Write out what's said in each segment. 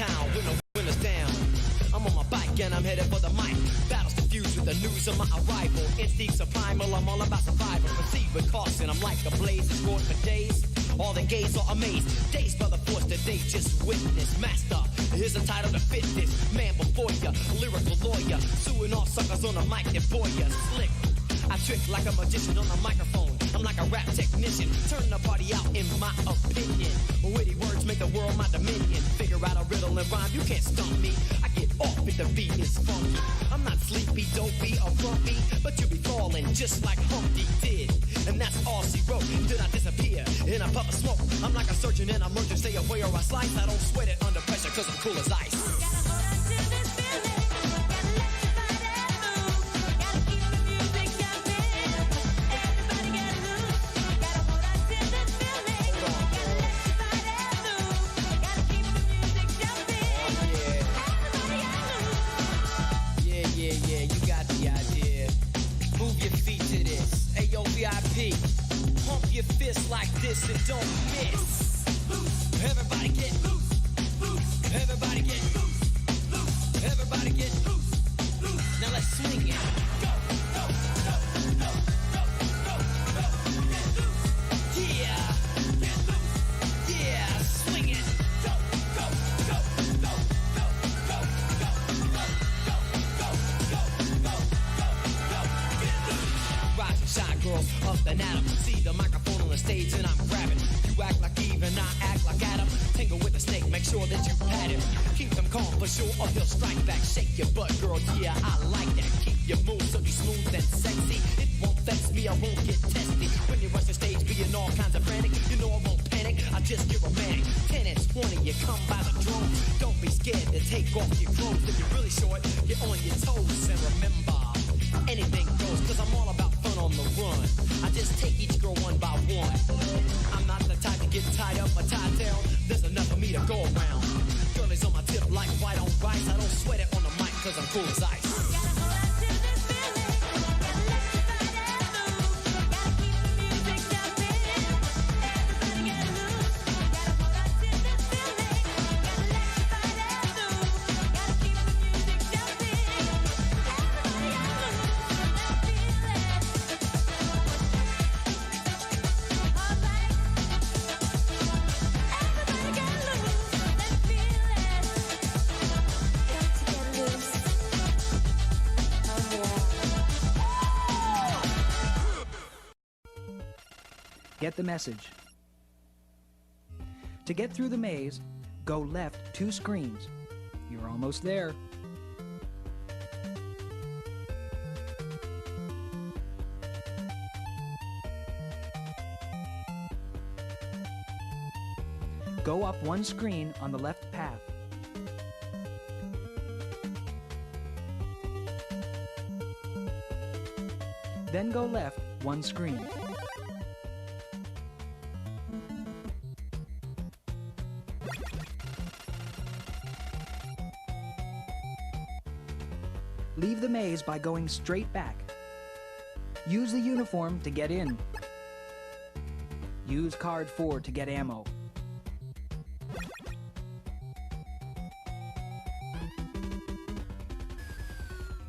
town when the winter's down. I'm on my bike and I'm headed for the mic. Battles confused with the news of my arrival. Instincts are primal, I'm all about survival. Proceed with caution, I'm like a blaze that's roared for days. All the gays are amazed. Days by the force that they just witnessed. Master, here's a title to fit this. Man before ya, lyrical lawyer. Suing all suckers on the mic and boy ya slick. I trick like a magician on the microphone. I'm like a rap technician. Turn the party out in my opinion. Witty words make the world my dominion. Figure out a riddle and rhyme, you can't stump me. I get off if the beat is funky. I'm not sleepy, dopey, or grumpy, but you be falling just like Humpty did. And that's all she wrote. Then I disappear in a puff of smoke. I'm like a surgeon and I'm lurking, stay away or I slice. I don't sweat it under pressure cause I'm cool as ice. VIP. Pump your fist like this and don't miss. Everybody get loose. Everybody get loose. Everybody get loose. Now let's swing it. Go, go, go, go, go, go, go, get loose. Yeah, get loose. Yeah, swing it. Go, go, go, go, go, go, go, go, go, go, go, go, get loose. Rise and shine, girls, up and at 'em. See the microphone on the stage and I'm grabbing. You act like Eve and I act like Adam. Tangle with the snake, make sure that you pat him. Keep them calm for sure or he'll strike back. Shake your butt, girl, yeah, I like that. Keep your moves so you smooth and sexy. It won't vex me, I won't get testy. When you rush the stage being all kinds of frantic, you know I won't panic, I just get romantic. 10 and 20, you come by the drone. Don't be scared to take off your clothes. If you're really short, get on your toes and remember, anything goes, cause I'm all about fun on the run. I just take each girl one by one. I'm not the type to get tied up or tied down. There's enough for me to go around. Girlies on my tip like white on rice. I don't sweat it on the mic cause I'm cool as ice. Get the message. To get through the maze, go left 2 screens. You're almost there. Go up 1 screen on the left path. Then go left 1 screen. Leave the maze by going straight back. Use the uniform to get in. Use card 4 to get ammo.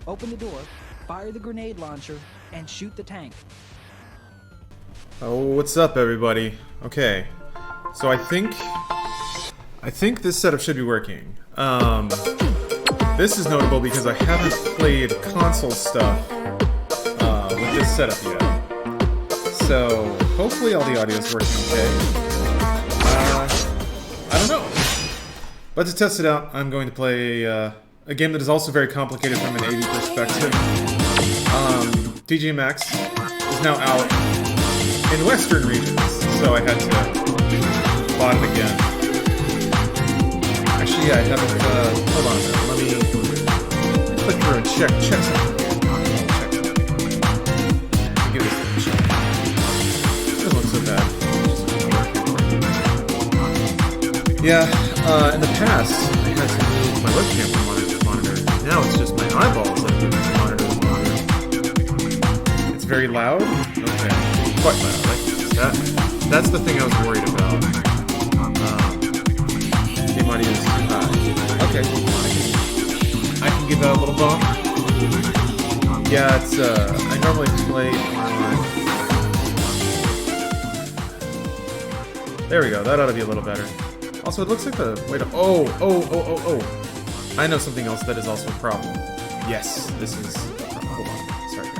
Open the door, fire the grenade launcher, and shoot the tank. Oh, what's up, everybody? Okay, so I think this setup should be working. This is notable because I haven't played console stuff with this setup yet. So hopefully all the audio is working okay. I don't know. But to test it out, I'm going to play a game that is also very complicated from an AV perspective. DJMAX is now out in Western regions, so I had to bot it again. Actually, yeah, I haven't, hold on a minute, let me click through and check something. Give this a check. It doesn't look so bad. Yeah, in the past, I had to move my webcam from monitor to monitor. Now it's just my eyeballs that move from monitor to monitor. It's very loud? Okay, quite loud. That's the thing I was worried about. Game audio is too high. give out a little bump. Yeah, it's, I normally play on... There we go, that ought to be a little better. Also, it looks like the... Wait, oh. I know something else that is also a problem. Yes, this is... Hold on, sorry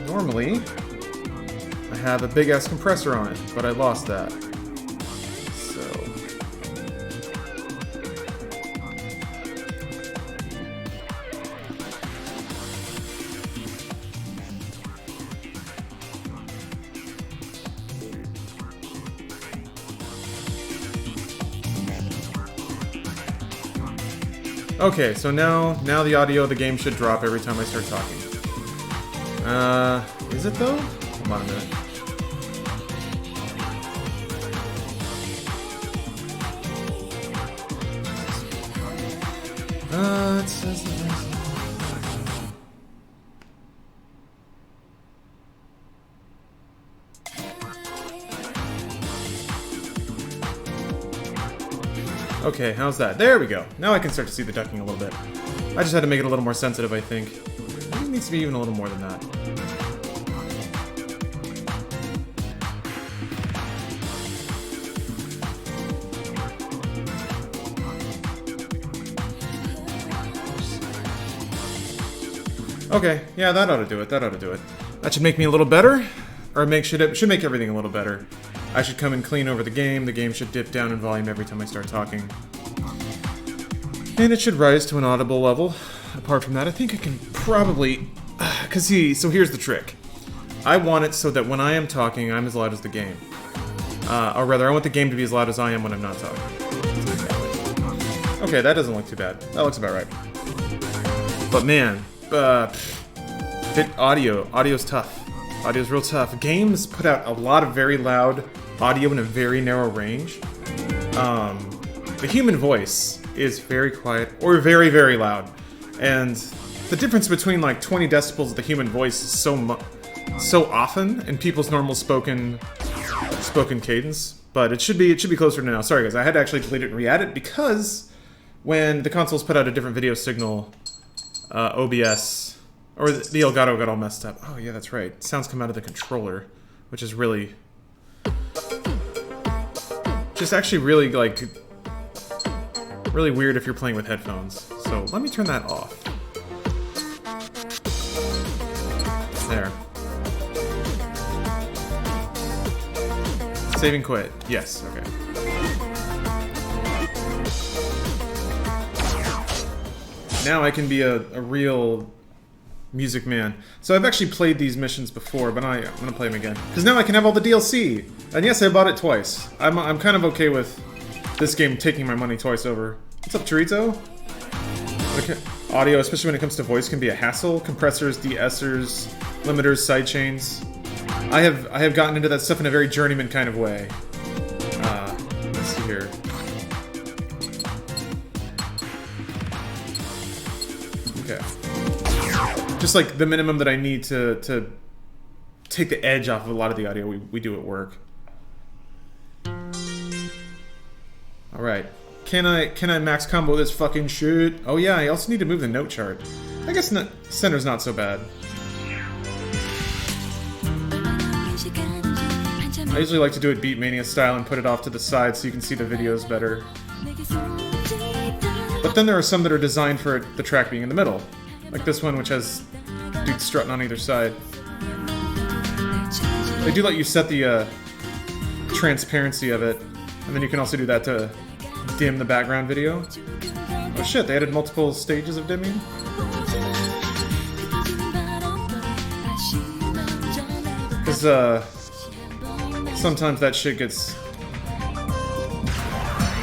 guys. Normally, I have a big-ass compressor on it, but I lost that. Okay, so now the audio of the game should drop every time I start talking. Is it though? Hold on a minute. It says that Okay, how's that? There we go. Now I can start to see the ducking a little bit. I just had to make it a little more sensitive, I think. It needs to be even a little more than that. Okay, yeah, that ought to do it. That ought to do it. That should make me a little better. Or it should make everything a little better. I should come in clean over the game. The game should dip down in volume every time I start talking. And it should rise to an audible level. Apart from that, I think I can probably... Because so here's the trick. I want it so that when I am talking, I'm as loud as the game. Or rather, I want the game to be as loud as I am when I'm not talking. Okay, that doesn't look too bad. That looks about right. But man, audio's tough. Audio's real tough. Games put out a lot of very loud audio in a very narrow range. The human voice is very quiet or very, very loud. And the difference between like 20 decibels of the human voice is so often in people's normal spoken cadence. But it should be closer to now. Sorry guys, I had to actually delete it and re-add it because when the consoles put out a different video signal, OBS, or the Elgato got all messed up. Oh yeah, that's right. Sounds come out of the controller, which is really... just actually really, like... really weird if you're playing with headphones. So let me turn that off. There. Save and quit. Yes, okay. Now I can be a real music man. So I've actually played these missions before, but I'm gonna play them again. Because now I can have all the DLC! And yes, I bought it twice. I'm kind of okay with this game taking my money twice over. What's up, Chorizo? Okay. Audio, especially when it comes to voice, can be a hassle. Compressors, de-essers, limiters, sidechains. I have gotten into that stuff in a very journeyman kind of way. Let's see here. Okay. Just like the minimum that I need to take the edge off of a lot of the audio we do at work. Alright. Can I max combo this fucking shit? Oh yeah, I also need to move the note chart. I guess center's not so bad. I usually like to do it Beatmania style and put it off to the side so you can see the videos better. But then there are some that are designed for the track being in the middle. Like this one, which has dudes strutting on either side. They do let you set the transparency of it, and then you can also do that to dim the background video. Oh shit, they added multiple stages of dimming? Because, sometimes that shit gets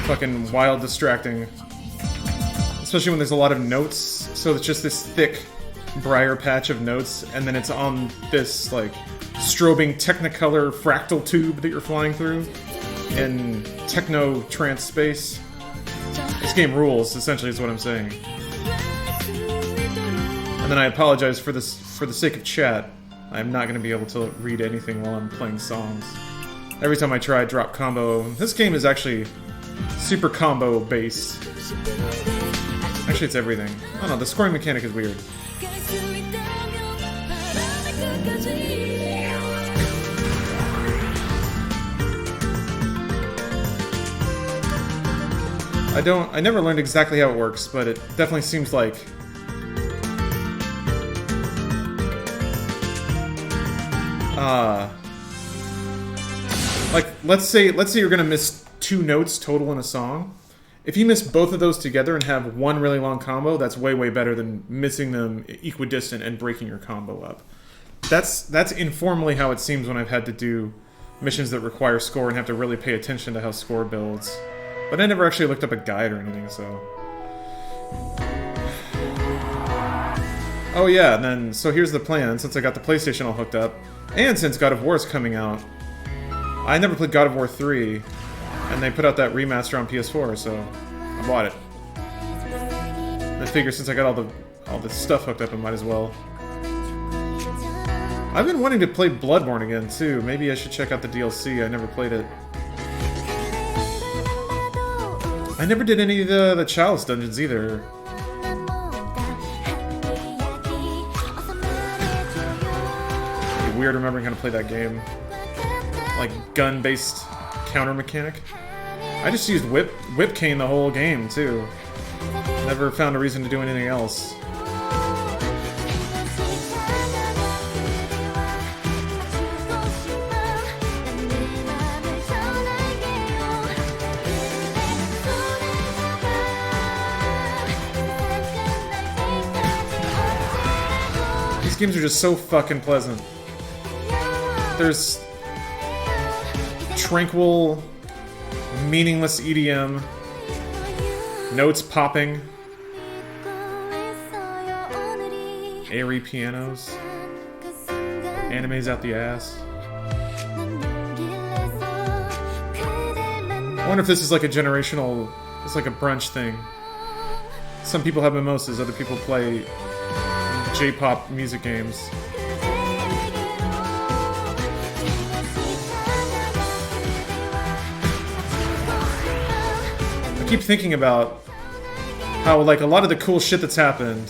fucking wild distracting. Especially when there's a lot of notes, so it's just this thick briar patch of notes, and then it's on this, like, strobing Technicolor fractal tube that you're flying through in techno-trance space. This game rules, essentially, is what I'm saying. And then I apologize for the sake of chat. I'm not going to be able to read anything while I'm playing songs. Every time I try drop combo, this game is actually super combo based. Actually, it's everything. I don't know, the scoring mechanic is weird. I never learned exactly how it works, but it definitely seems like let's say you're gonna miss 2 notes total in a song. If you miss both of those together and have one really long combo, that's way better than missing them equidistant and breaking your combo up. That's informally how it seems when I've had to do missions that require score and have to really pay attention to how score builds. But I never actually looked up a guide or anything, so... Oh yeah, and then, so here's the plan, since I got the PlayStation all hooked up, and since God of War is coming out, I never played God of War 3, and they put out that remaster on PS4, so I bought it. I figure since I got all the stuff hooked up, I might as well. I've been wanting to play Bloodborne again, too. Maybe I should check out the DLC, I never played it. I never did any of the Chalice dungeons either. It's weird remembering how to play that game. Like gun-based counter mechanic. I just used whip cane the whole game too. Never found a reason to do anything else. These games are just so fucking pleasant. There's tranquil, meaningless EDM, notes popping, airy pianos, animes out the ass. I wonder if this is like a generational, it's like a brunch thing. Some people have mimosas, other people play J-pop music games. I keep thinking about how, like, a lot of the cool shit that's happened,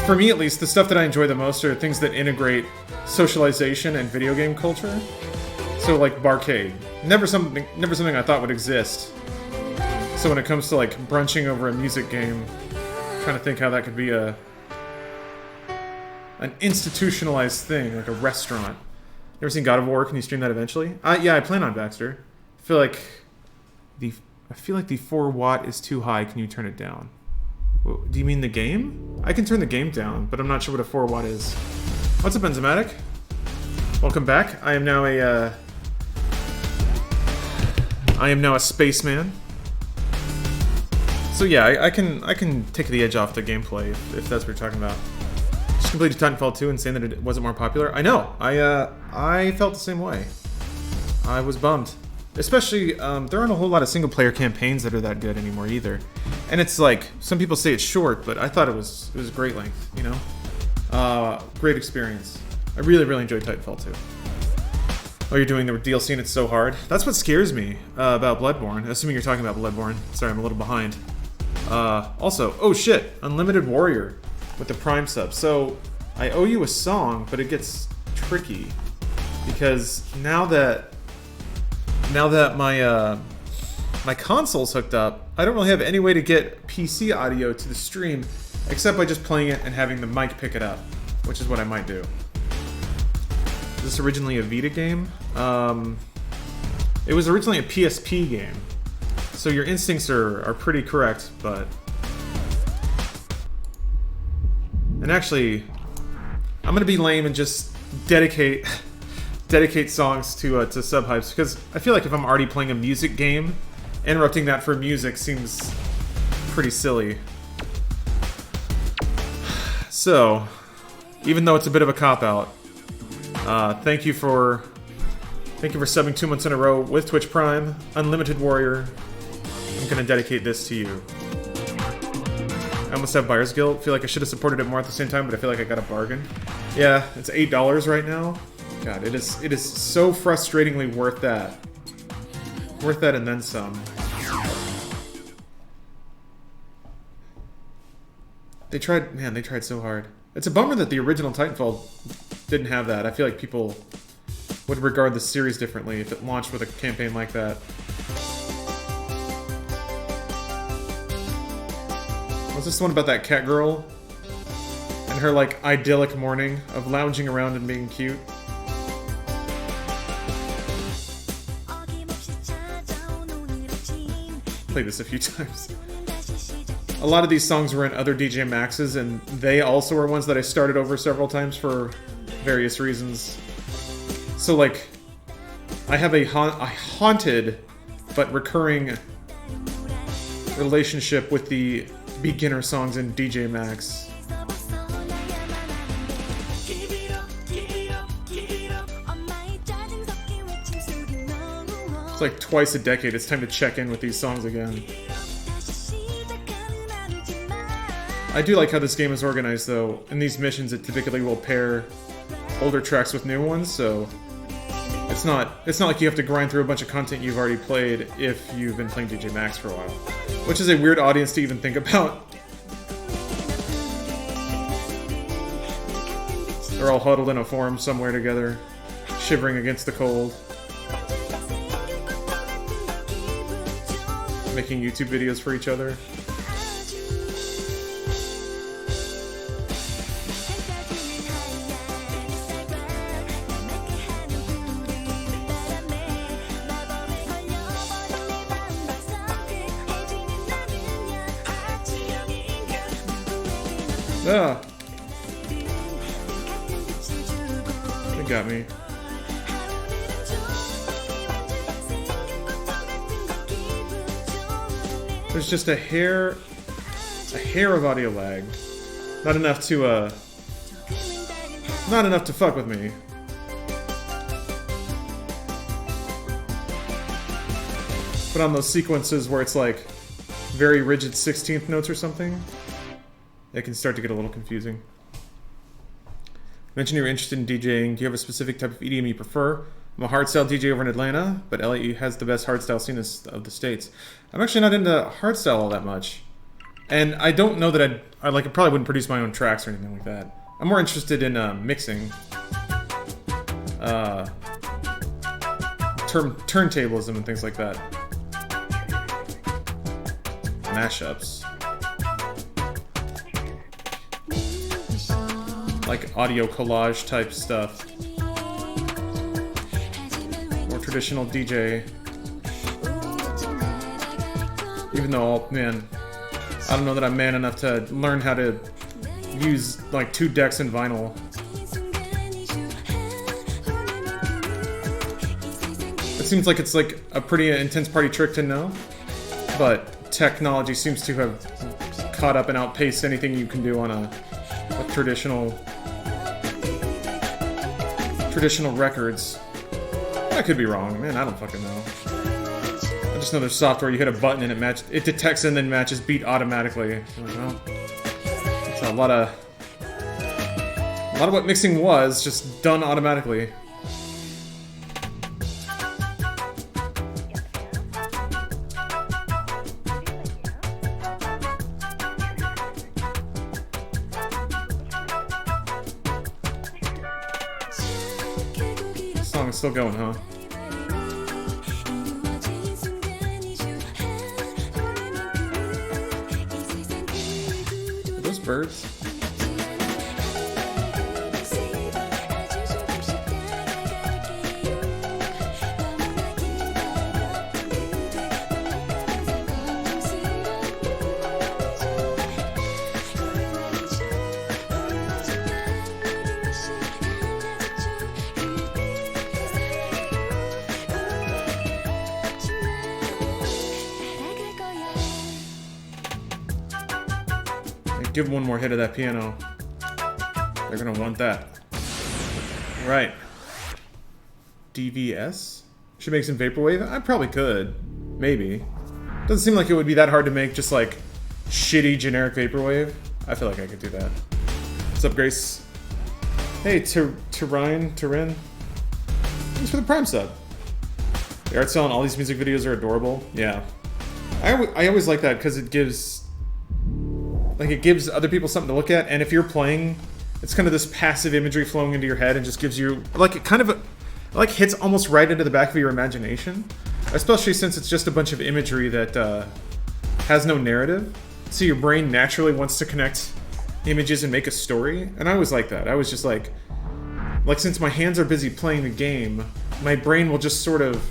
for me at least, the stuff that I enjoy the most are things that integrate socialization and video game culture. So, like, barcade. Never something I thought would exist. So when it comes to, like, brunching over a music game, I'm trying to think how that could be an institutionalized thing, like a restaurant. You ever seen God of War? Can you stream that eventually? Yeah, I plan on, Baxter. I feel like the 4 watt is too high. Can you turn it down? Do you mean the game? I can turn the game down, but I'm not sure what a 4 watt is. What's up, Enzymatic? Welcome back. I am now a spaceman. So yeah, I can take the edge off the gameplay if that's what you're talking about. Just completed Titanfall 2 and saying that it wasn't more popular. I know. I felt the same way. I was bummed. Especially, there aren't a whole lot of single-player campaigns that are that good anymore either. And it's like, some people say it's short, but I thought it was great length, you know? Great experience. I really enjoyed Titanfall 2. Oh, you're doing the DLC and it's so hard? That's what scares me about Bloodborne, assuming you're talking about Bloodborne. Sorry, I'm a little behind. Also, oh shit, Unlimited Warrior with the Prime sub. So, I owe you a song, but it gets tricky. Because now that my console's hooked up, I don't really have any way to get PC audio to the stream except by just playing it and having the mic pick it up, which is what I might do. Was this originally a Vita game? It was originally a PSP game. So your instincts are pretty correct, but... And actually, I'm gonna be lame and just dedicate songs to sub-hypes, because I feel like if I'm already playing a music game, interrupting that for music seems pretty silly. So, even though it's a bit of a cop-out, thank you for subbing 2 months in a row with Twitch Prime, Unlimited Warrior. I'm gonna dedicate this to you. I almost have Buyer's Guilt. Feel like I should have supported it more at the same time, but I feel like I got a bargain. Yeah, it's $8 right now. God, it is so frustratingly worth that. Worth that and then some. They tried, man, they tried so hard. It's a bummer that the original Titanfall didn't have that. I feel like people would regard the series differently if it launched with a campaign like that. Was this the one about that cat girl? And her, like, idyllic morning of lounging around and being cute? Played this a few times. A lot of these songs were in other DJMAXs, and they also are ones that I started over several times for various reasons. So, like, I have a haunted but recurring relationship with the beginner songs in DJMAX. It's like twice a decade, it's time to check in with these songs again. I do like how this game is organized, though. In these missions, it typically will pair older tracks with new ones, so it's not like you have to grind through a bunch of content you've already played if you've been playing DJMAX for a while. Which is a weird audience to even think about. They're all huddled in a forum somewhere together, shivering against the cold. Making YouTube videos for each other. Ah. It got me. There's just a hair of audio lag. Not enough to fuck with me. But on those sequences where it's like very rigid 16th notes or something, it can start to get a little confusing. You mentioned you were interested in DJing. Do you have a specific type of EDM you prefer? I'm a hardstyle DJ over in Atlanta, but LA has the best hardstyle scene of the States. I'm actually not into hardstyle all that much. And I don't know that I probably wouldn't produce my own tracks or anything like that. I'm more interested in mixing. Turntablism and things like that. Mashups. Like audio collage type stuff. More traditional DJ. Even though, man, I don't know that I'm man enough to learn how to use like 2 decks in vinyl. It seems like it's like a pretty intense party trick to know, but technology seems to have caught up and outpaced anything you can do on a traditional records. I could be wrong, man. I don't fucking know. I just know there's software. You hit a button and it detects and then matches beat automatically. I'm like, well, it's a lot of what mixing was just done automatically. Still going, huh? Are those birds? Give one more hit of that piano. They're gonna want that. Right. DVS? Should make some vaporwave? I probably could. Maybe. Doesn't seem like it would be that hard to make just like shitty generic vaporwave. I feel like I could do that. What's up, Grace? Hey, Tyrin. Thanks for the Prime sub. The art style and all these music videos are adorable. Yeah. I always like that because it gives other people something to look at, and if you're playing, it's kind of this passive imagery flowing into your head and just gives you like it kind of like hits almost right into the back of your imagination, especially since it's just a bunch of imagery that has no narrative. So your brain naturally wants to connect images and make a story, and I always like that. I was just like since my hands are busy playing the game, my brain will just sort of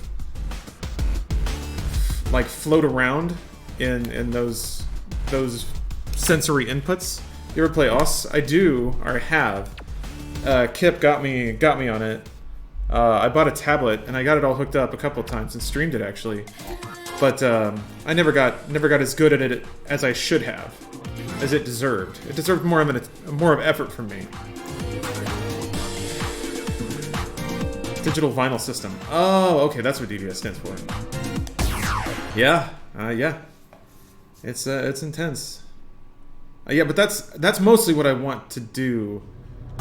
like float around in those sensory inputs. You ever play OS? I do, or I have. Kip got me on it. I bought a tablet and I got it all hooked up a couple of times and streamed it actually, but I never got as good at it as I should have, as it deserved. It deserved more of effort from me. Digital vinyl system. Oh, okay, that's what DVS stands for. Yeah, yeah. It's intense. Yeah, but that's mostly what I want to do.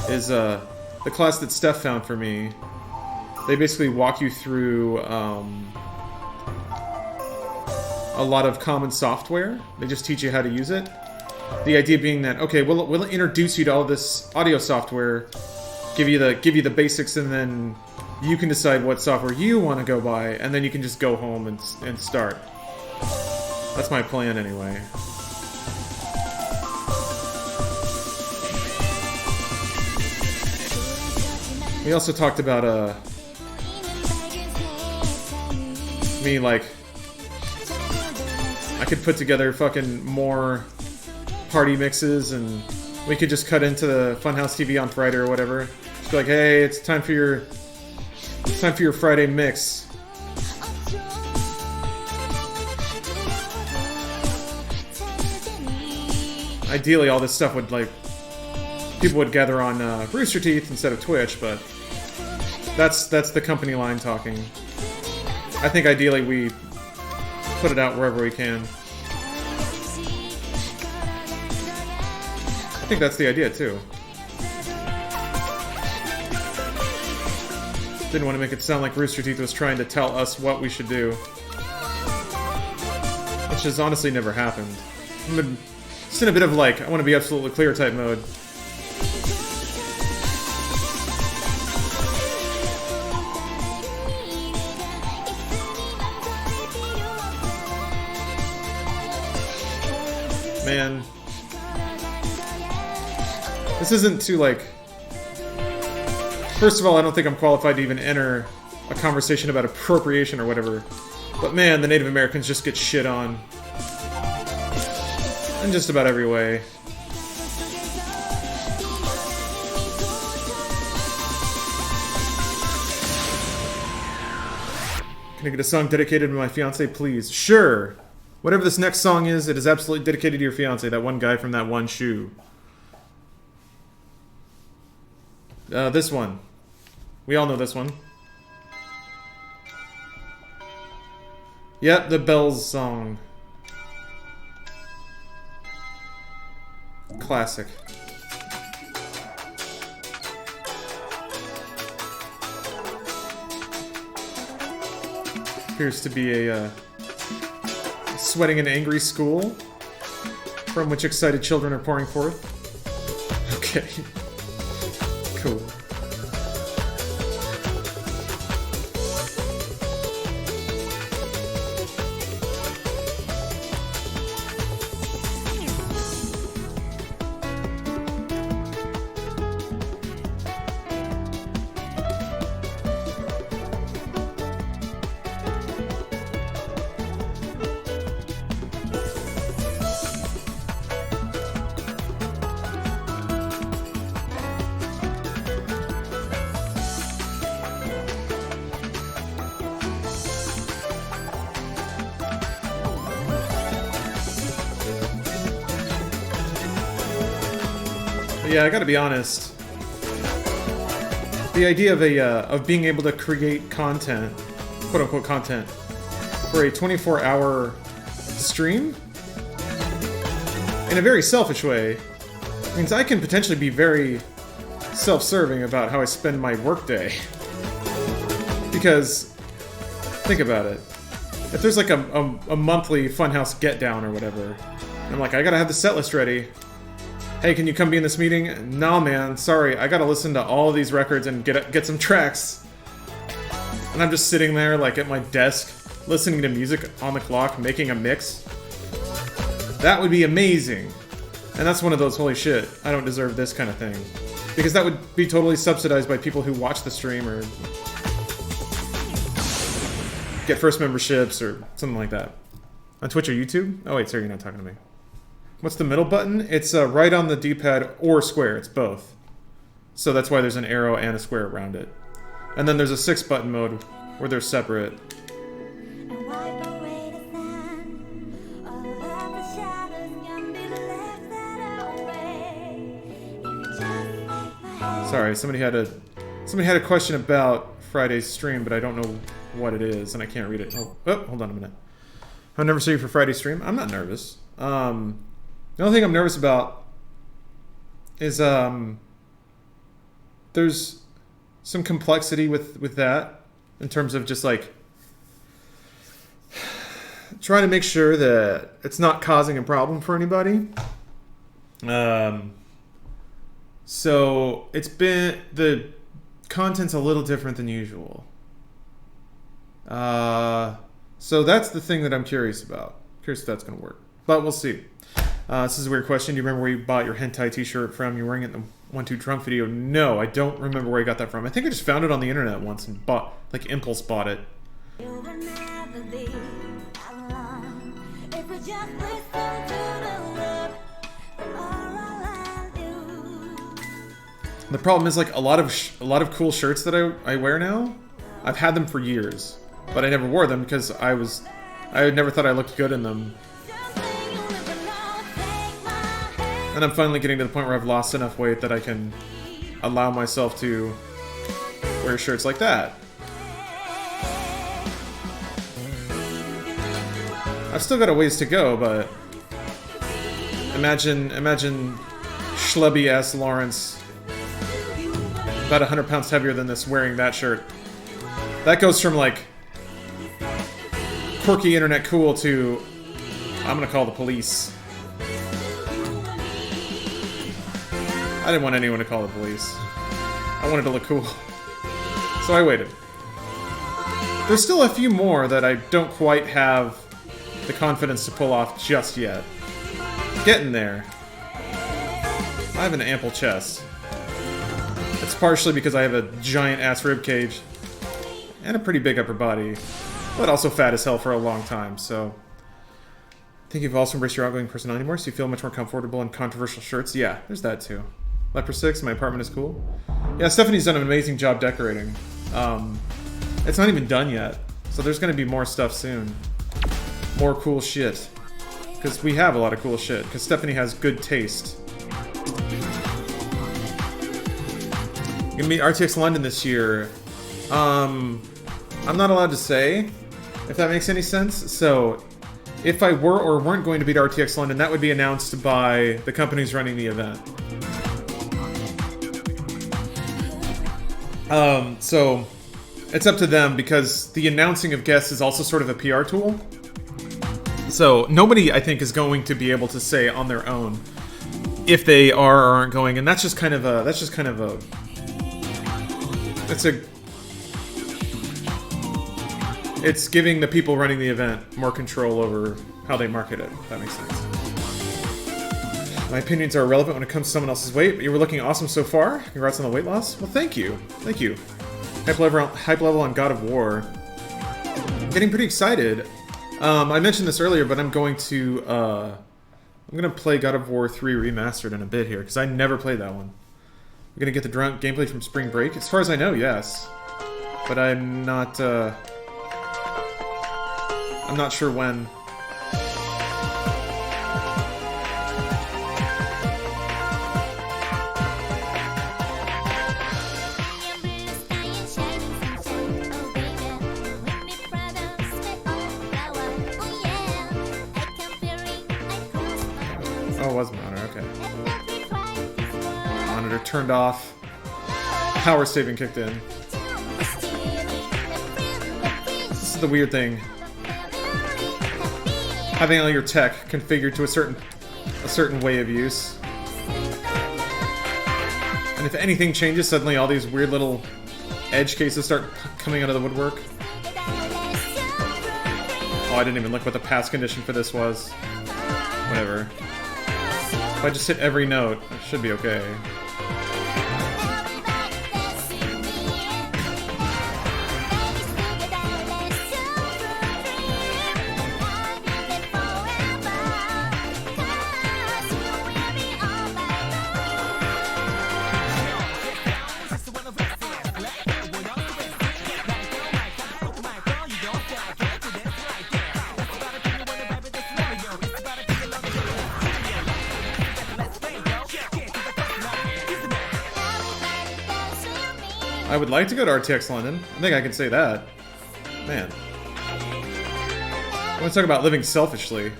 Is the class that Steph found for me. They basically walk you through a lot of common software. They just teach you how to use it. The idea being that, okay, we'll introduce you to all this audio software, give you the basics, and then you can decide what software you want to go buy, and then you can just go home and start. That's my plan anyway. We also talked about me, like, I could put together fucking more party mixes, and we could just cut into the Funhouse TV on Friday or whatever. Just be like, hey, it's time for your Friday mix. Ideally, all this stuff would, like, people would gather on Rooster Teeth instead of Twitch, but that's the company line talking. I think ideally we put it out wherever we can. I think that's the idea too. Didn't want to make it sound like Rooster Teeth was trying to tell us what we should do, which has honestly never happened. I'm just in a bit of like, I want to be absolutely clear type mode. Man, this isn't too, like... First of all, I don't think I'm qualified to even enter a conversation about appropriation or whatever. But man, the Native Americans just get shit on. In just about every way. Can I get a song dedicated to my fiancé, please? Sure! Whatever this next song is, it is absolutely dedicated to your fiancé, that one guy from that one shoe. This one. We all know this one. Yep, the Bells song. Classic. Appears to be a sweating and angry school from which excited children are pouring forth. Okay. Cool. Yeah, I gotta be honest. The idea of being able to create content, quote-unquote content, for a 24-hour stream, in a very selfish way, means I can potentially be very self-serving about how I spend my workday. Because Think about it. If there's like a monthly Funhouse Get Down or whatever, and I'm like, I gotta have the set list ready. Hey, can you come be in this meeting? Nah, man, sorry, I gotta listen to all of these records and get some tracks. And I'm just sitting there, like, at my desk, listening to music on the clock, making a mix. That would be amazing. And that's one of those, holy shit, I don't deserve this kind of thing. Because that would be totally subsidized by people who watch the stream or get first memberships or something like that. On Twitch or YouTube? Oh wait, sorry, you're not talking to me. What's the middle button? It's right on the D-pad or square. It's both. So that's why there's an arrow and a square around it. And then there's a 6-button mode where they're separate. Sorry, somebody had a question about Friday's stream, but I don't know what it is, and I can't read it. Oh, hold on a minute. How nervous are you for Friday's stream? I'm not nervous. The only thing I'm nervous about is there's some complexity with that in terms of just like trying to make sure that it's not causing a problem for anybody. So it's been, the content's a little different than usual. So that's the thing that I'm curious about. Curious if that's going to work. But we'll see. This is a weird question. Do you remember where you bought your hentai t-shirt from? You were wearing it in the 1-2 Drunk video? No, I don't remember where I got that from. I think I just found it on the internet once and bought, like, impulse bought it. The problem is, like, a lot of cool shirts that I wear now, I've had them for years, but I never wore them because I never thought I looked good in them. And I'm finally getting to the point where I've lost enough weight that I can allow myself to wear shirts like that. I've still got a ways to go, but imagine schlubby-ass Lawrence, about 100 pounds heavier than this, wearing that shirt. That goes from, like, quirky internet cool to, I'm gonna call the police. I didn't want anyone to call the police. I wanted to look cool. So I waited. There's still a few more that I don't quite have the confidence to pull off just yet. Getting there. I have an ample chest. It's partially because I have a giant ass rib cage and a pretty big upper body, but also fat as hell for a long time, so I think you've also embraced your outgoing personality more, so you feel much more comfortable in controversial shirts. Yeah, there's that too. Leper 6, my apartment is cool. Yeah, Stephanie's done an amazing job decorating. It's not even done yet, so there's going to be more stuff soon. More cool shit. Because we have a lot of cool shit, because Stephanie has good taste. You're gonna meet RTX London this year. I'm not allowed to say, if that makes any sense. So, if I were or weren't going to beat RTX London, that would be announced by the companies running the event. So, it's up to them because the announcing of guests is also sort of a PR tool. So, nobody, I think, is going to be able to say on their own if they are or aren't going, and that's just kind of a, it's giving the people running the event more control over how they market it, if that makes sense. My opinions are irrelevant when it comes to someone else's weight, but you were looking awesome so far. Congrats on the weight loss. Well, thank you. Thank you. Hype level on God of War. I'm getting pretty excited. I mentioned this earlier, but I'm going to play God of War 3 Remastered in a bit here, because I never played that one. I'm gonna get the drunk gameplay from Spring Break. As far as I know, yes. But I'm not sure when. Oh, it was monitor, okay. Monitor turned off. Power saving kicked in. This is the weird thing. Having all your tech configured to a certain way of use. And if anything changes, suddenly all these weird little edge cases start coming out of the woodwork. Oh, I didn't even look what the pass condition for this was. Whatever. If I just hit every note, it should be okay. I would like to go to RTX London. I think I can say that. Man. I want to talk about living selfishly.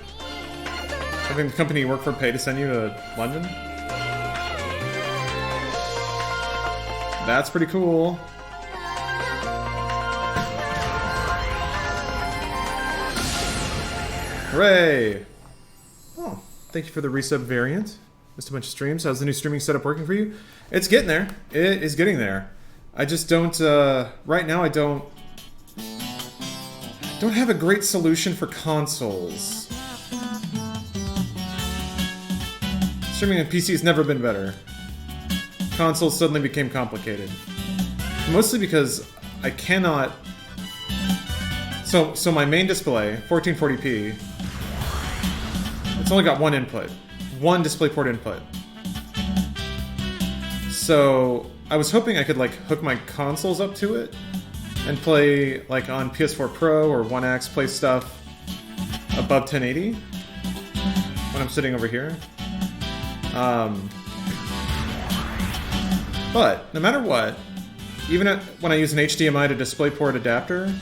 Having the company you work for pay to send you to London? That's pretty cool. Hooray! Oh, thank you for the resub variant. Missed a bunch of streams. How's the new streaming setup working for you? It's getting there. It is getting there. I just don't, right now I don't have a great solution for consoles. Streaming on PC has never been better. Consoles suddenly became complicated. Mostly because I cannot... So my main display, 1440p, it's only got one input. One DisplayPort input. So I was hoping I could like hook my consoles up to it and play like on PS4 Pro or One X, play stuff above 1080 when I'm sitting over here. But no matter what, even when I use an HDMI to DisplayPort adapter,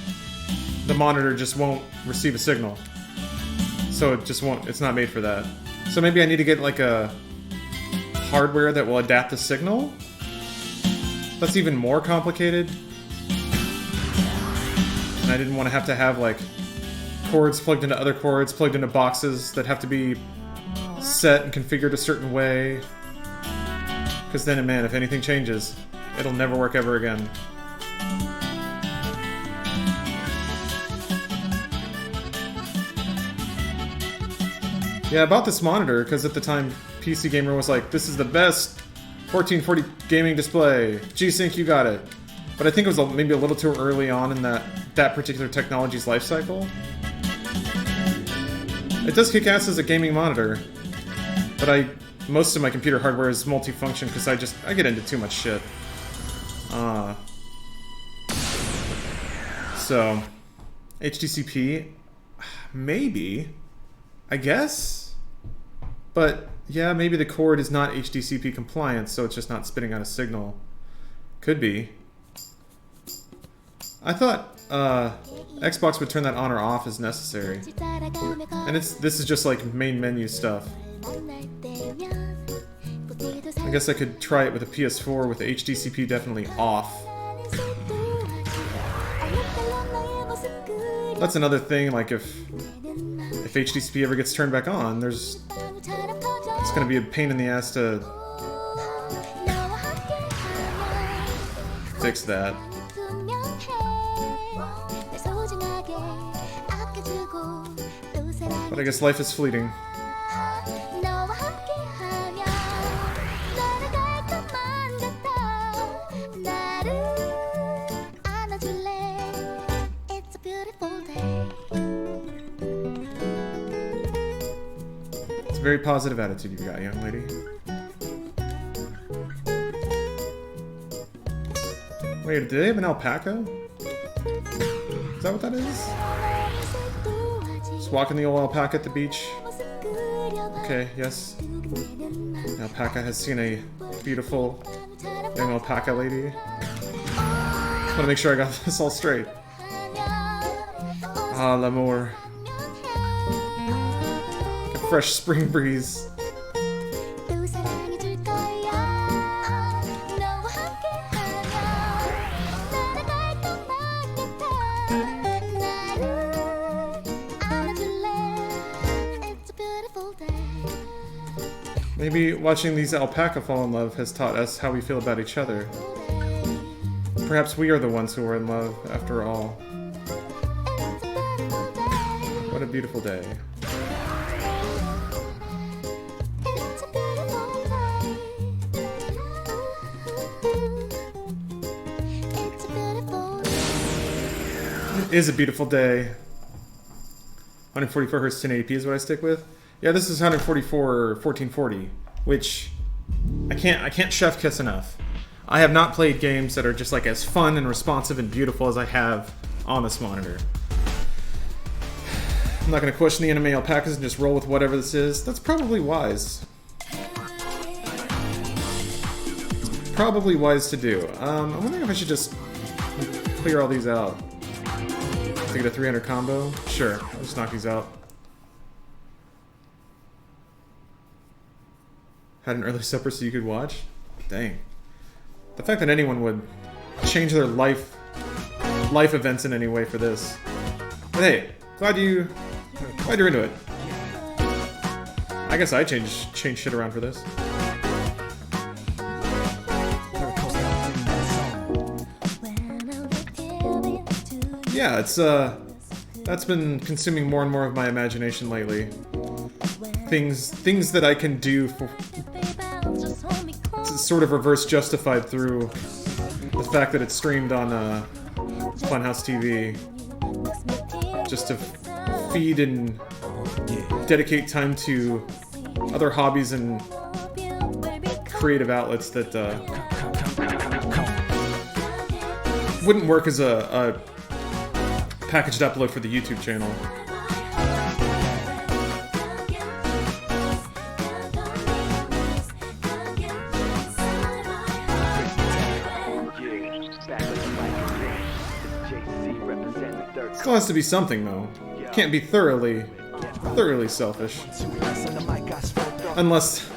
the monitor just won't receive a signal. So it just won't, it's not made for that. So maybe I need to get like a hardware that will adapt the signal. That's even more complicated. And I didn't want to have like cords plugged into other cords, plugged into boxes that have to be set and configured a certain way. Because then, man, if anything changes, it'll never work ever again. Yeah, I bought this monitor because at the time PC Gamer was like, this is the best 1440 gaming display. G-Sync, you got it. But I think it was maybe a little too early on in that particular technology's life cycle. It does kick ass as a gaming monitor, but most of my computer hardware is multifunction because I get into too much shit. So HDCP, maybe, I guess. But yeah, maybe the cord is not HDCP compliant, so it's just not spitting out a signal. Could be. I thought Xbox would turn that on or off as necessary. And this is just like main menu stuff. I guess I could try it with a PS4 with HDCP definitely off. That's another thing, like if HDCP ever gets turned back on, it's gonna be a pain in the ass to fix that. But I guess life is fleeting. It's a very positive attitude you've got, young lady. Wait, do they have an alpaca? Is that what that is? Just walking the old alpaca at the beach. Okay, yes. The alpaca has seen a beautiful young alpaca lady. Just want to make sure I got this all straight. Ah, l'amour. A fresh spring breeze. Maybe watching these alpaca fall in love has taught us how we feel about each other. Perhaps we are the ones who are in love, after all. What a beautiful day. It is a beautiful day. 144 Hz 1080p is what I stick with. Yeah, this is 144 1440, which I can't chef kiss enough. I have not played games that are just like as fun and responsive and beautiful as I have on this monitor. I'm not going to question the anime alpacas and just roll with whatever this is. That's probably wise. Probably wise to do. I'm wondering if I should just clear all these out. To get a 300 combo? Sure, I'll just knock these out. Had an early supper so you could watch? Dang. The fact that anyone would change their life events in any way for this. But hey, glad you're into it. I guess I change shit around for this. Yeah, it's that's been consuming more and more of my imagination lately. Things that I can do for it's sort of reverse justified through the fact that it's streamed on Funhouse TV, just to feed and dedicate time to other hobbies and creative outlets that wouldn't work as a packaged upload for the YouTube channel. Still has to be something though. Can't be thoroughly selfish. Unless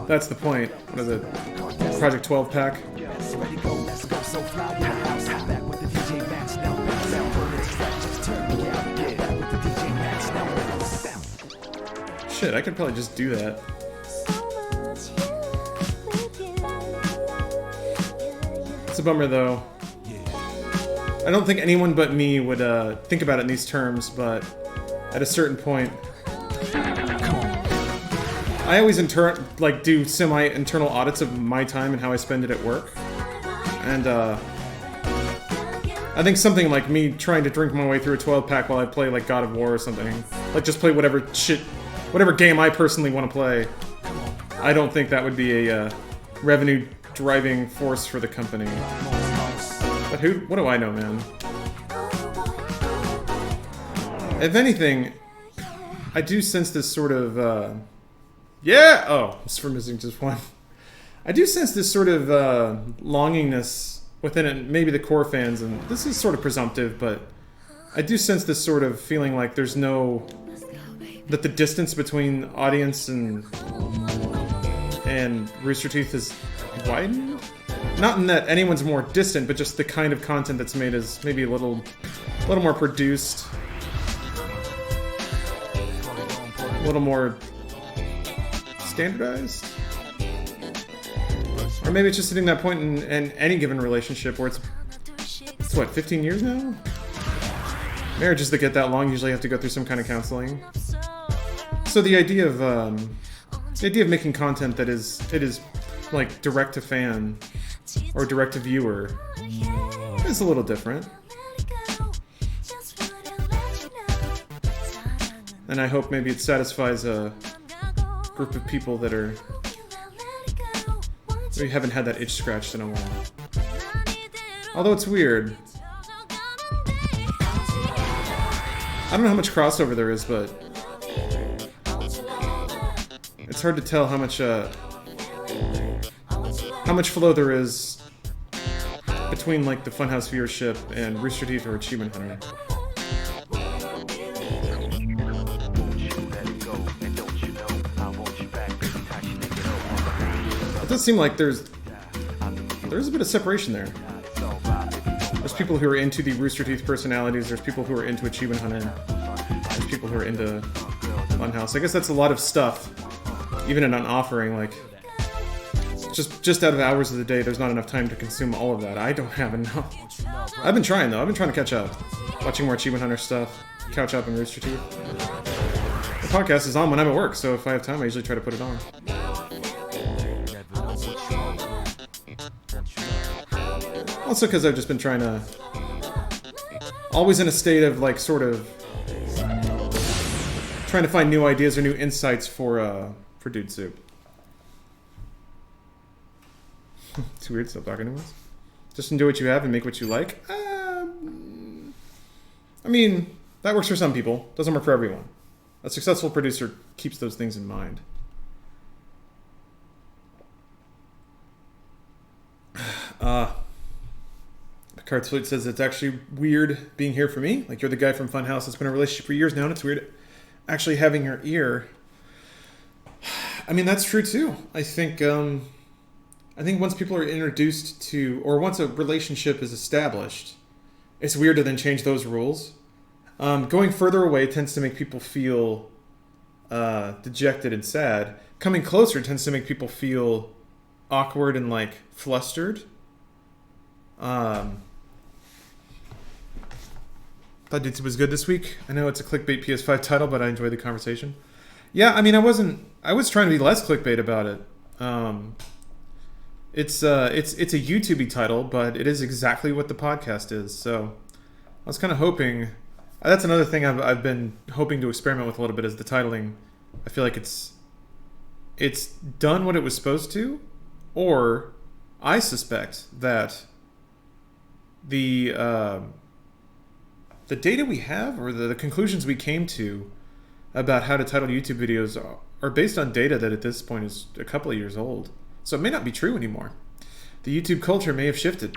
that's the point. What is it? Project 12 pack? Shit, I could probably just do that. It's a bummer though. I don't think anyone but me would think about it in these terms, but at a certain point, I always do semi-internal audits of my time and how I spend it at work. And I think something like me trying to drink my way through a 12-pack while I play like God of War or something, like just play whatever game I personally want to play, I don't think that would be a revenue-driving force for the company. But what do I know, man? If anything, I do sense this sort of, yeah! Oh, just for missing just one. I do sense this sort of longingness within it, maybe the core fans, and this is sort of presumptive, but I do sense this sort of feeling like that the distance between audience and Rooster Teeth is widened? Not in that anyone's more distant, but just the kind of content that's made is maybe a little more produced, a little more standardized. Or maybe it's just hitting that point in any given relationship where it's what, 15 years now? Marriages that get that long usually have to go through some kind of counseling. So the idea of making content that is like direct to fan or direct to viewer is a little different. And I hope maybe it satisfies a group of people that we haven't had that itch scratched in a while. Although it's weird. I don't know how much crossover there is, but it's hard to tell how much flow there is between like the Funhouse viewership and Rooster Teeth or Achievement Hunter. It does seem like there's a bit of separation there. There's people who are into the Rooster Teeth personalities, there's people who are into Achievement Hunter, there's people who are into Funhouse. I guess that's a lot of stuff even in an offering, like, just out of hours of the day, there's not enough time to consume all of that. I don't have enough. I've been trying, though. I've been trying to catch up. Watching more Achievement Hunter stuff, couch up and Rooster Teeth. The podcast is on when I'm at work, so if I have time, I usually try to put it on. Also because I've just been trying to... Always in a state of, like, sort of... trying to find new ideas or new insights for Dude Soup. It's weird, stop talking to us. Just enjoy what you have and make what you like. I mean, that works for some people. Doesn't work for everyone. A successful producer keeps those things in mind. Picard Flute says it's actually weird being here for me. Like, you're the guy from Funhouse that's been in a relationship for years now, and it's weird actually having your ear. I mean, that's true too. I think once people are introduced to, or once a relationship is established, it's weird to then change those rules. Going further away tends to make people feel dejected and sad. Coming closer tends to make people feel awkward and, like, flustered. Thought Dude Soup was good this week. I know it's a clickbait PS5 title, but I enjoyed the conversation. Yeah, I mean, I was trying to be less clickbait about it. It's a YouTubey title, but it is exactly what the podcast is. So I was kind of hoping. That's another thing I've been hoping to experiment with a little bit, is the titling. I feel like it's done what it was supposed to, or I suspect that the data we have, or the conclusions we came to about how to title YouTube videos are based on data that at this point is a couple of years old. So it may not be true anymore. The YouTube culture may have shifted.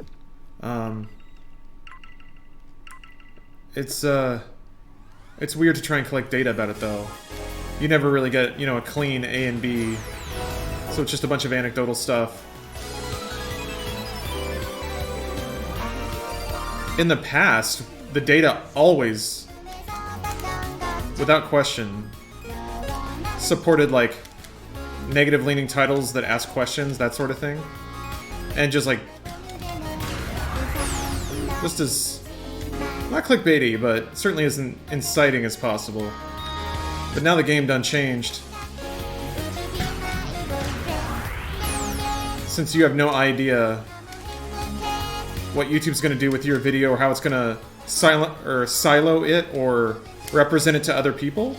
It's weird to try and collect data about it, though. You never really get, a clean A and B. So it's just a bunch of anecdotal stuff. In the past, the data always, without question, supported, like, negative-leaning titles that ask questions, that sort of thing. And just, like, just as, not clickbaity, but certainly as inciting as possible. But now the game done changed. Since you have no idea what YouTube's going to do with your video, or how it's going to silo it or represent it to other people.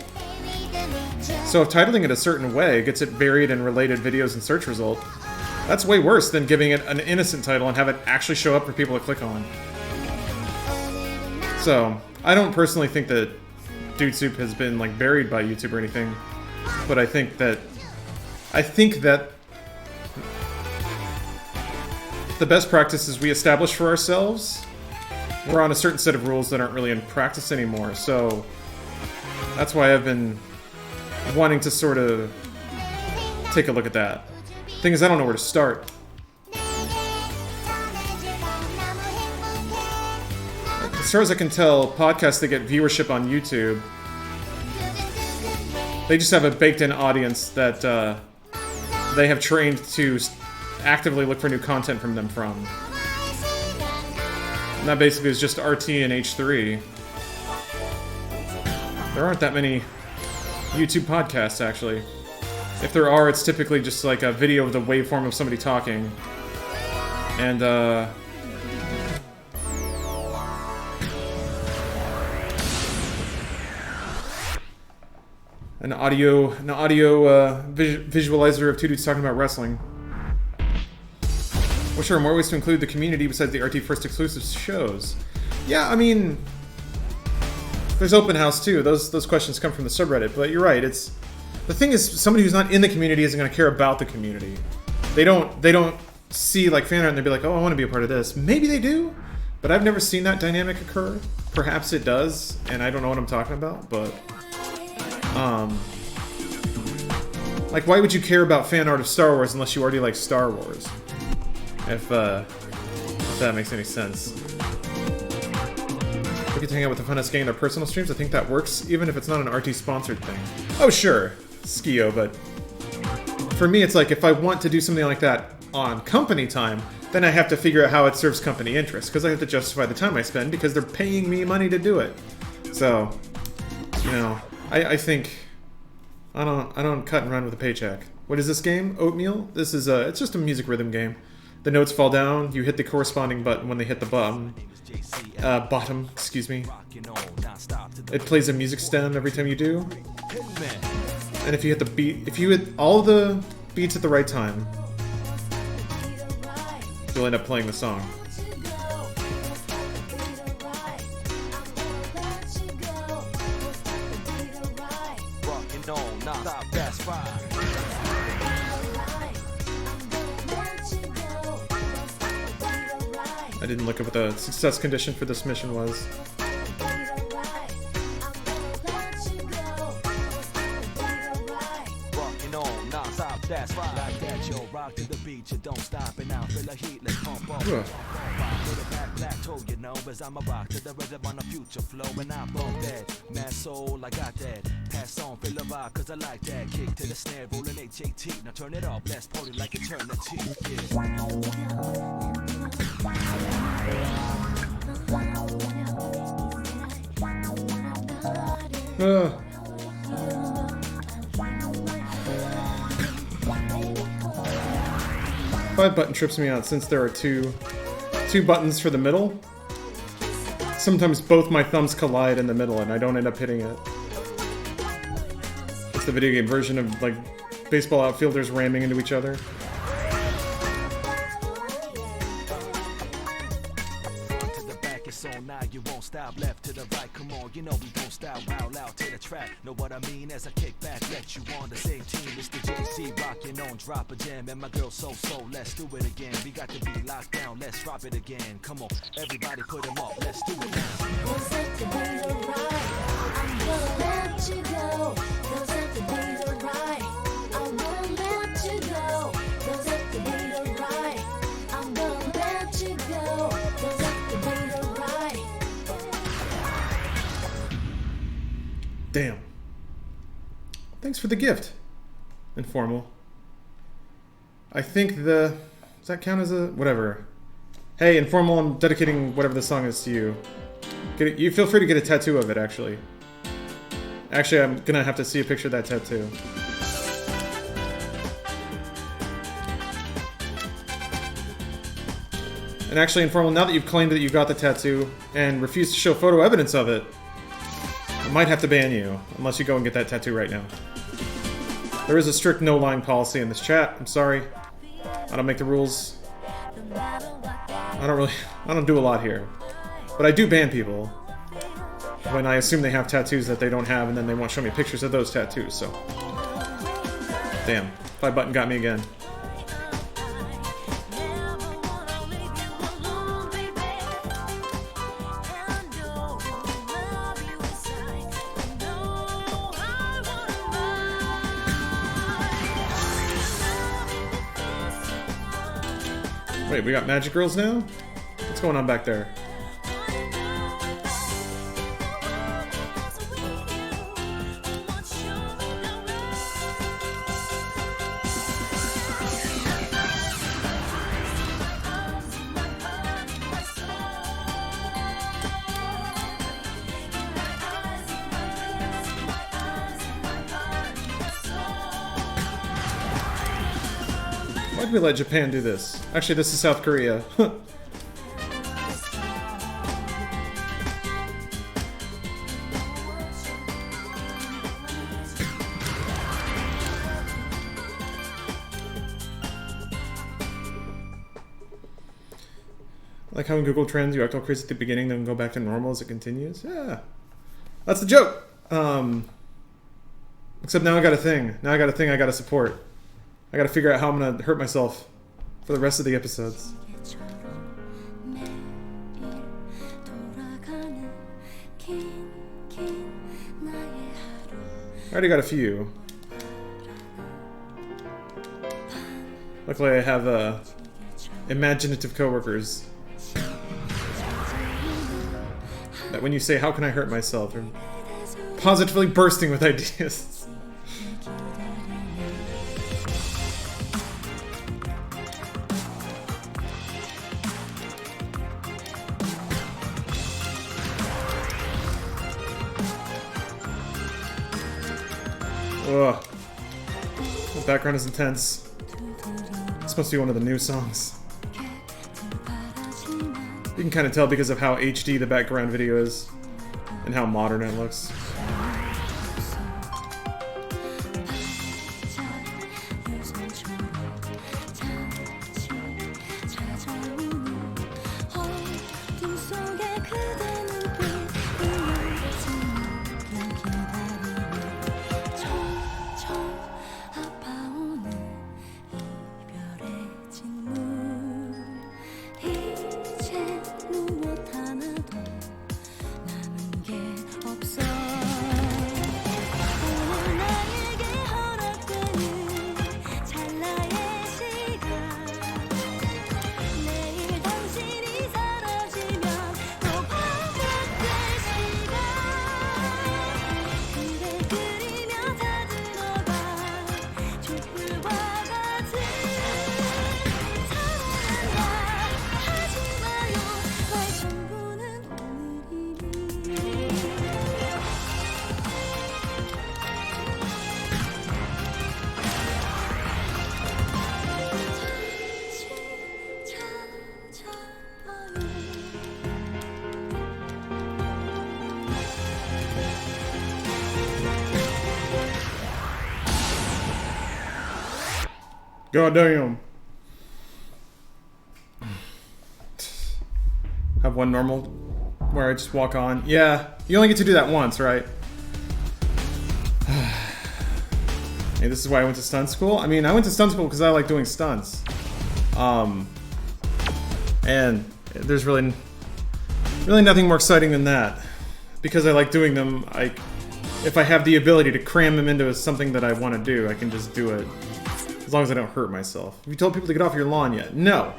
So if titling it a certain way gets it buried in related videos and search result, that's way worse than giving it an innocent title and have it actually show up for people to click on. So I don't personally think that Dude Soup has been, like, buried by YouTube or anything, but I think that the best practices we establish for ourselves, we're on a certain set of rules that aren't really in practice anymore. So that's why I've been wanting to sort of take a look at that. Thing is, I don't know where to start. As far as I can tell, podcasts that get viewership on YouTube, they just have a baked-in audience that they have trained to actively look for new content from them from. And that basically is just RT and H3. There aren't that many YouTube podcasts, actually. If there are, it's typically just like a video of the waveform of somebody talking. And, an audio visualizer of two dudes talking about wrestling. Well, sure, more ways to include the community besides the RT First exclusive shows. Yeah, I mean, there's Open House too. Those questions come from the subreddit, but you're right. It's the thing is, somebody who's not in the community isn't going to care about the community. They don't see, like, fan art and they'll be like, oh, I want to be a part of this. Maybe they do, but I've never seen that dynamic occur. Perhaps it does, and I don't know what I'm talking about, but like, why would you care about fan art of Star Wars unless you already like Star Wars? If that makes any sense. We get to hang out with the Funhouse gang in our personal streams. I think that works, even if it's not an RT-sponsored thing. Oh, sure. Skio, but for me, it's like if I want to do something like that on company time, then I have to figure out how it serves company interests, because I have to justify the time I spend because they're paying me money to do it. So, you know, I think I don't cut and run with a paycheck. What is this game? Oatmeal? This is it's just a music rhythm game. The notes fall down. You hit the corresponding button when they hit the bottom. Excuse me. It plays a music stem every time you do. And if you hit the beat, if you hit all the beats at the right time, you'll end up playing the song. I didn't look at what the success condition for this mission was. That's right. Like that, yo, rock to the beat, you don't stop and now feel the heat, let's pump up. Plateau, you know, as I'm a rock to the rhythm on the future flow, and I bump that. Mad soul, I got that. Pass on, feel the rock, cause I like that. Kick to the snare, rolling HAT. Now turn it off, let's party like eternity. Yeah. 5 button trips me out since there are two buttons for the middle. Sometimes both my thumbs collide in the middle and I don't end up hitting it. It's the video game version of like baseball outfielders ramming into each other. You won't stop, left to the right, come on, you know we don't stop, wild out to the track, know what I mean, as I kick back, let you on the same team, it's the JC, rocking on, drop a jam, and my girl so, let's do it again, we got to be locked down, let's drop it again, come on, everybody put them up, let's do it now. Won't set the beat alright, I'm gonna let you go, don't set the beat alright, I'm gonna let you go, don't set the beat alright, I'm gonna let you go, don't set the beat alright. Damn. Thanks for the gift. Informal. I think does that count as a... whatever. Hey, Informal, I'm dedicating whatever the song is to you. You feel free to get a tattoo of it, actually. Actually, I'm gonna have to see a picture of that tattoo. And actually, Informal, now that you've claimed that you got the tattoo and refused to show photo evidence of it, I might have to ban you, unless you go and get that tattoo right now. There is a strict no-lying policy in this chat. I'm sorry. I don't make the rules. I don't do a lot here. But I do ban people when I assume they have tattoos that they don't have, and then they won't show me pictures of those tattoos, so... Damn. 5 button got me again. Wait, we got magic girls now? What's going on back there? Why did we let Japan do this? Actually, this is South Korea. Like how in Google Trends you act all crazy at the beginning, then go back to normal as it continues? Yeah. That's the joke! Except now I got a thing. Now I got a thing I gotta support. I gotta figure out how I'm gonna hurt myself for the rest of the episodes. I already got a few. Luckily I have imaginative coworkers that when you say, how can I hurt myself, they're positively bursting with ideas. Ugh. The background is intense. It's supposed to be one of the new songs. You can kind of tell because of how HD the background video is and how modern it looks. God damn. Have one normal where I just walk on. Yeah, you only get to do that once, right? Hey, this is why I went to stunt school. I mean, I went to stunt school because I like doing stunts. And there's really nothing more exciting than that. Because I like doing them, if I have the ability to cram them into something that I want to do, I can just do it. As long as I don't hurt myself. Have you told people to get off your lawn yet? No.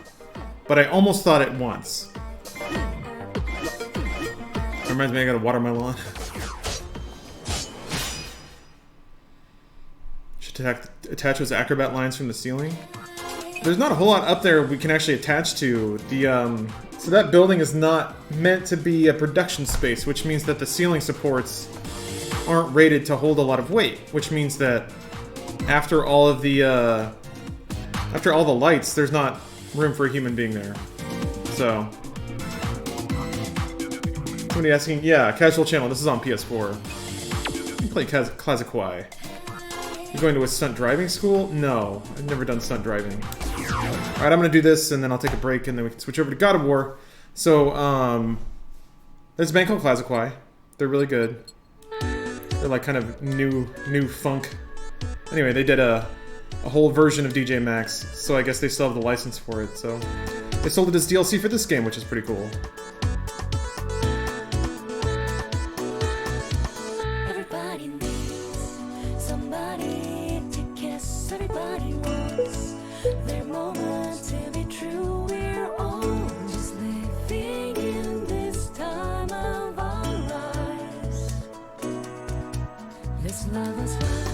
But I almost thought it once. That reminds me, I gotta water my lawn. Should attach those acrobat lines from the ceiling. There's not a whole lot up there we can actually attach to. So that building is not meant to be a production space, which means that the ceiling supports aren't rated to hold a lot of weight, which means that after all the lights, there's not room for a human being there. So, somebody asking, yeah, casual channel. This is on PS4. You play Classiquai. You going to a stunt driving school? No, I've never done stunt driving. All right, I'm gonna do this, and then I'll take a break, and then we can switch over to God of War. So, there's a band called Classiquai. They're really good. They're like kind of new funk. Anyway, they did a whole version of DJMAX, so I guess they still have the license for it, so they sold it as DLC for this game, which is pretty cool. Everybody needs somebody to kiss. Everybody wants their moment to be true. We're all just living in this time of our lives. Let's love us right.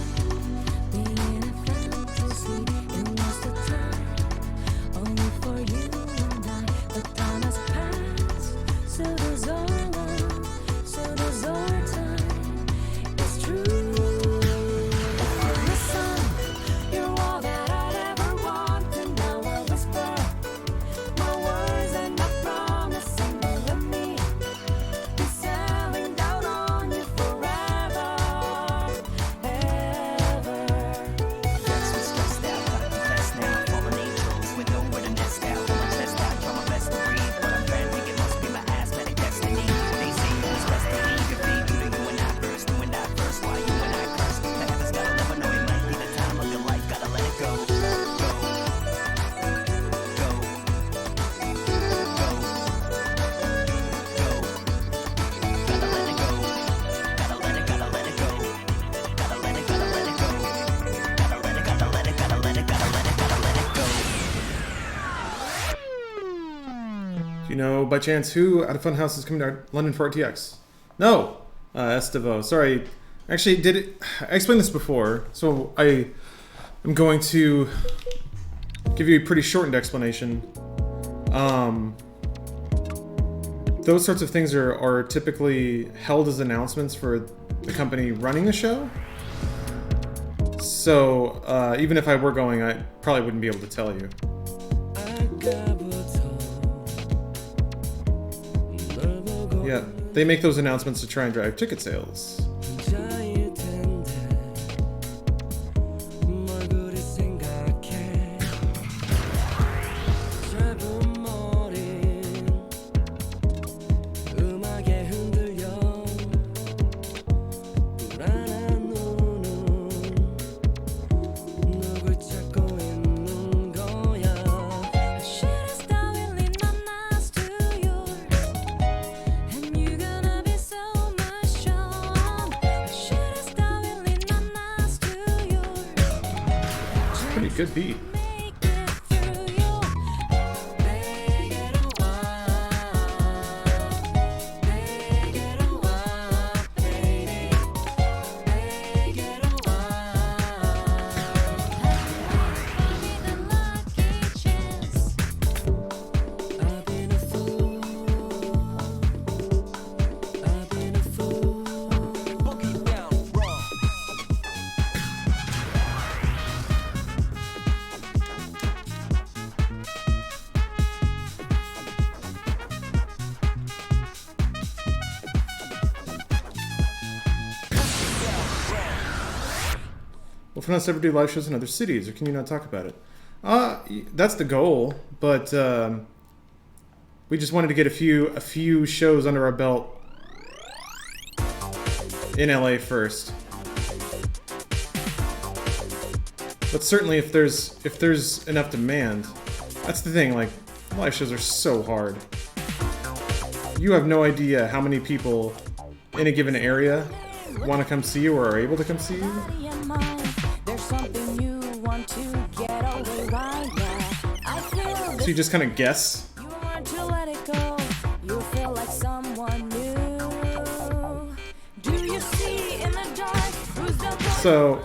Do you know, by chance, who out of Funhouse is coming to London for RTX? No! Estevo. Sorry. Actually, I explained this before, so I'm going to give you a pretty shortened explanation. Those sorts of things are typically held as announcements for the company running the show. So even if I were going, I probably wouldn't be able to tell you. Yeah, they make those announcements to try and drive ticket sales. Pretty good beat. Will FNAS ever do live shows in other cities, or can you not talk about it? That's the goal, but we just wanted to get a few shows under our belt in LA first. But certainly, if there's enough demand, that's the thing. Like, live shows are so hard. You have no idea how many people in a given area want to come see you or are able to come see you. So you just kind of guess. So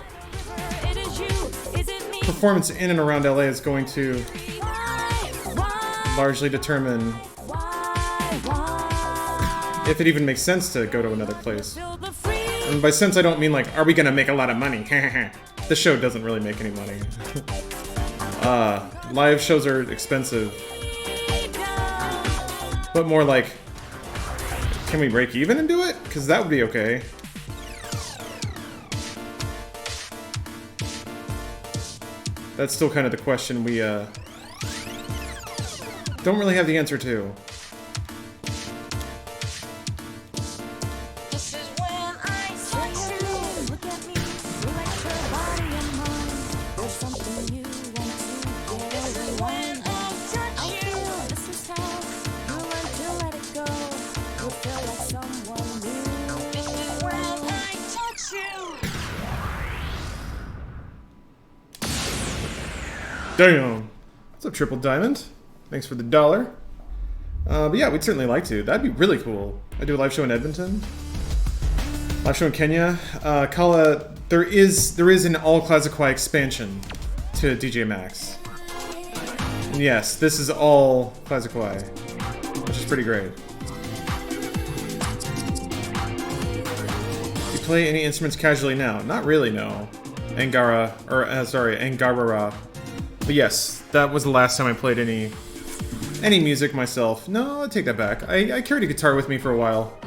performance in and around LA is going to largely determine if it even makes sense to go to another place. And by sense, I don't mean like, are we gonna make a lot of money? The show doesn't really make any money. Live shows are expensive. But more like, can we break even and do it? Because that would be okay. That's still kind of the question we don't really have the answer to. Damn! What's up, Triple Diamond? Thanks for the $1. But yeah, we'd certainly like to. That'd be really cool. I do a live show in Edmonton. Live show in Kenya. Kala, there is an All Classiquai expansion to DJMAX. And yes, this is all Classiquai, which is pretty great. Do you play any instruments casually now? Not really, no. Angara. But yes, that was the last time I played any music myself. No, I take that back. I carried a guitar with me for a while,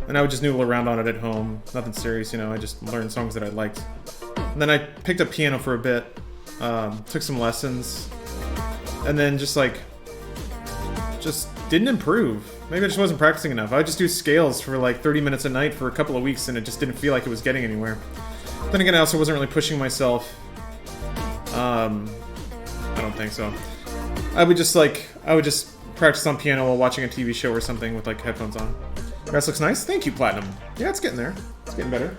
and I would just noodle around on it at home. Nothing serious, you know. I just learned songs that I liked. And then I picked up piano for a bit, took some lessons, and then just didn't improve. Maybe I just wasn't practicing enough. I would just do scales for like 30 minutes a night for a couple of weeks, and it just didn't feel like it was getting anywhere. Then again, I also wasn't really pushing myself. I don't think so. I would just practice on piano while watching a TV show or something with like headphones on. Grass looks nice. Thank you, Platinum. Yeah, it's getting there. It's getting better.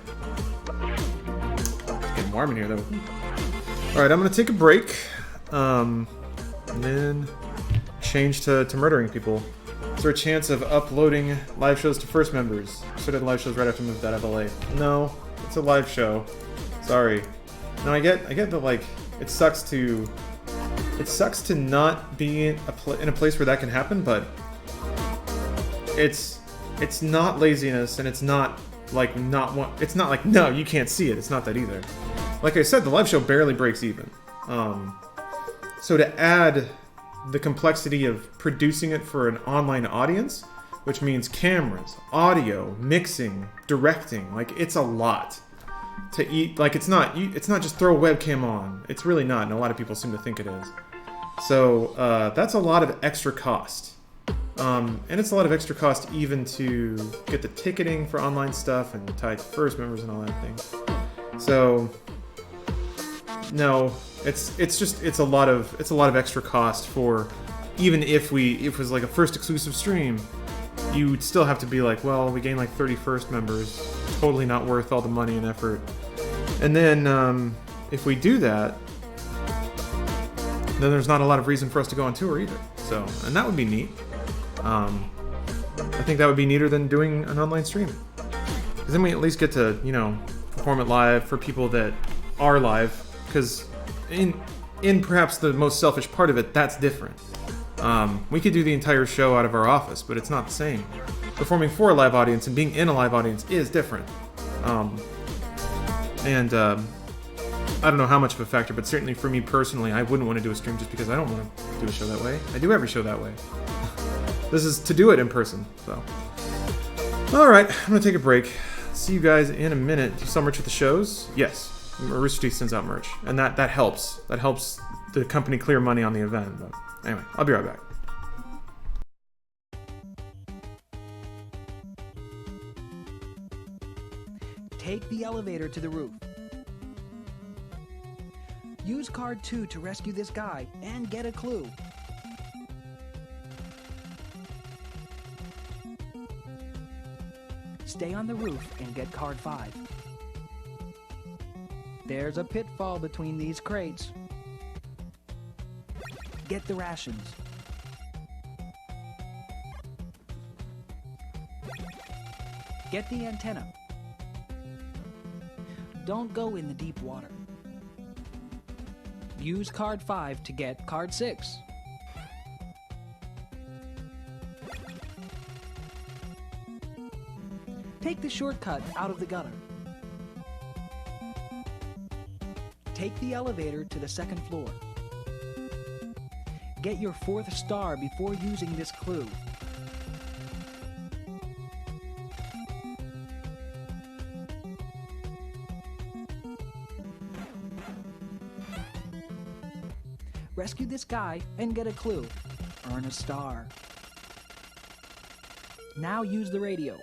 It's getting warm in here though. All right, I'm gonna take a break, and then change to murdering people. Is there a chance of uploading live shows to first members? So I did live shows right after I moved out of LA. No, it's a live show. Sorry. No, I get that like it sucks to not be in a place where that can happen, but it's not laziness, and it's not like no, you can't see it. It's not that either. like I said, the live show barely breaks even. So to add the complexity of producing it for an online audience, which means cameras, audio, mixing, directing, like it's a lot to eat. Like it's not just throw a webcam on. It's really not, and a lot of people seem to think it is. So that's a lot of extra cost. And it's a lot of extra cost even to get the ticketing for online stuff and tied to first members and all that things. So no, it's a lot of extra cost for, even if it was like a first exclusive stream, you would still have to be like, well, we gained like 30 first members, totally not worth all the money and effort. And then if we do that, then there's not a lot of reason for us to go on tour either. So, and that would be neat. I think that would be neater than doing an online stream, because then we at least get to, you know, perform it live for people that are live. Because in perhaps the most selfish part of it, that's different. We could do the entire show out of our office, but it's not the same. Performing for a live audience and being in a live audience is different. I don't know how much of a factor, but certainly for me personally, I wouldn't want to do a stream just because I don't want to do a show that way. I do every show that way. This is to do it in person, so. Alright, I'm going to take a break. See you guys in a minute. Do you sell merch at the shows? Yes. Rooster Teeth sends out merch, and that helps. That helps the company clear money on the event. But anyway, I'll be right back. Take the elevator to the roof. Use card 2 to rescue this guy and get a clue. Stay on the roof and get card 5. There's a pitfall between these crates. Get the rations. Get the antenna. Don't go in the deep water. Use card 5 to get card 6. Take the shortcut out of the gutter. Take the elevator to the 2nd floor. Get your 4th star before using this clue. Rescue this guy and get a clue. Earn a star. Now use the radio.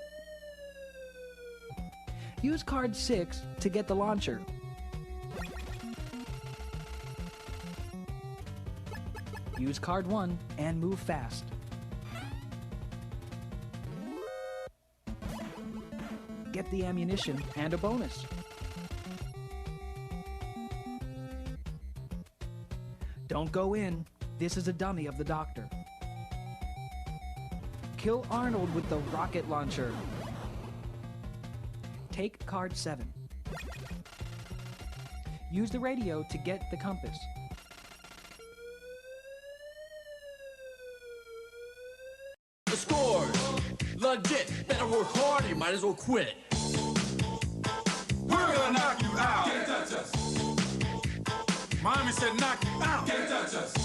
Use card 6 to get the launcher. Use card 1 and move fast. Get the ammunition and a bonus. Don't go in. This is a dummy of the doctor. Kill Arnold with the rocket launcher. Take card 7. Use the radio to get the compass. The scores! Legit! Better work hard or you might as well quit. We're gonna knock you out. Can't touch us. Mommy said knock you out. Can't touch us.